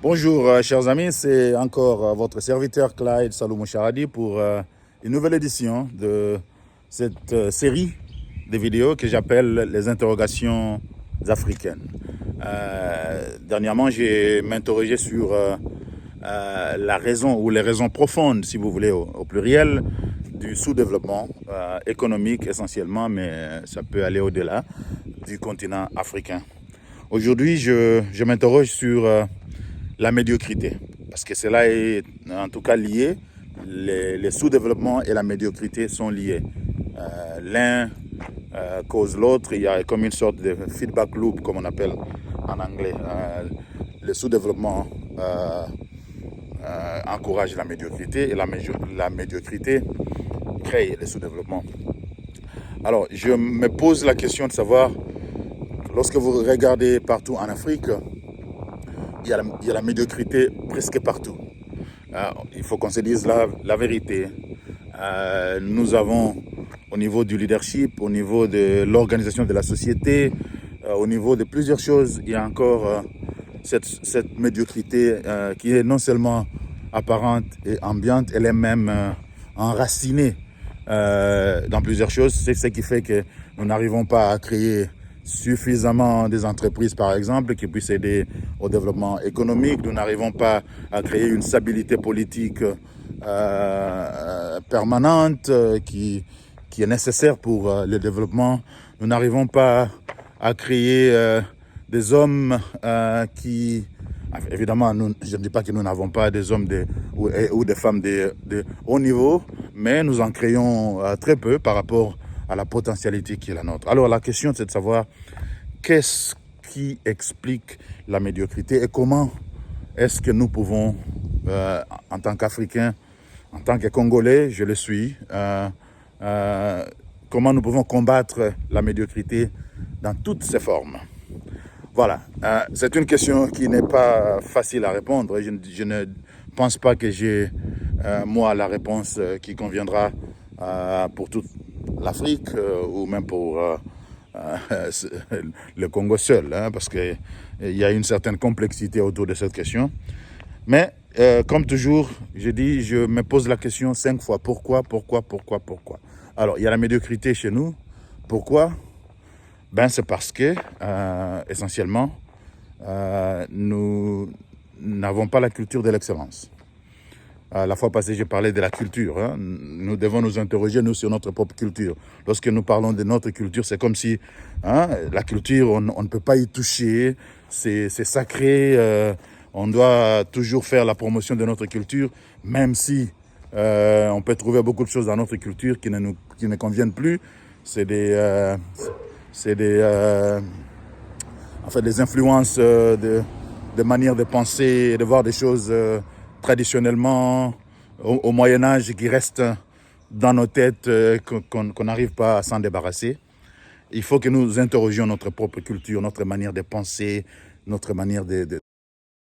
Bonjour chers amis, c'est encore votre serviteur Clyde Salomon Charadi pour une nouvelle édition de cette série de vidéos que j'appelle les interrogations africaines. Dernièrement, j'ai m'interrogé sur la raison ou les raisons profondes, si vous voulez, au pluriel, du sous-développement économique essentiellement, mais ça peut aller au-delà du continent africain. Aujourd'hui, je m'interroge sur la médiocrité, parce que cela est en tout cas lié. Les sous-développements et la médiocrité sont liés. L'un cause l'autre. Il y a comme une sorte de feedback loop, comme on appelle en anglais. Le sous-développement encourage la médiocrité et la médiocrité crée le sous-développement. Alors, je me pose la question de savoir, lorsque vous regardez partout en Afrique, il y a la médiocrité presque partout. Il faut qu'on se dise la vérité. Nous avons, au niveau du leadership, au niveau de l'organisation de la société, au niveau de plusieurs choses, il y a encore cette médiocrité qui est non seulement apparente et ambiante, elle est même enracinée dans plusieurs choses. C'est ce qui fait que nous n'arrivons pas à créer suffisamment des entreprises, par exemple, qui puissent aider au développement économique. Nous n'arrivons pas à créer une stabilité politique permanente qui est nécessaire pour le développement. Nous n'arrivons pas à créer des hommes qui... Évidemment, je ne dis pas que nous n'avons pas des hommes ou des femmes de haut niveau, mais nous en créons très peu par rapport à la potentialité qui est la nôtre. Alors la question, c'est de savoir qu'est-ce qui explique la médiocrité et comment est-ce que nous pouvons, en tant qu'Africains, en tant que Congolais, je le suis, comment nous pouvons combattre la médiocrité dans toutes ses formes. Voilà, c'est une question qui n'est pas facile à répondre. Je ne pense pas que j'ai, moi, la réponse qui conviendra pour toute l'Afrique ou même pour le Congo seul, parce qu'il y a une certaine complexité autour de cette question. Mais comme toujours, je me pose la question 5 fois. Pourquoi? Alors, il y a la médiocrité chez nous. Pourquoi? C'est parce que, essentiellement, nous n'avons pas la culture de l'excellence. La fois passée, j'ai parlé de la culture. Nous devons nous interroger, nous, sur notre propre culture. Lorsque nous parlons de notre culture, c'est comme si la culture, on ne peut pas y toucher, c'est sacré. On doit toujours faire la promotion de notre culture, même si on peut trouver beaucoup de choses dans notre culture qui ne conviennent plus. C'est des influences de manière de penser et de voir des choses traditionnellement au Moyen-Âge qui restent dans nos têtes, qu'on n'arrive pas à s'en débarrasser. Il faut que nous interrogions notre propre culture, notre manière de penser, notre manière de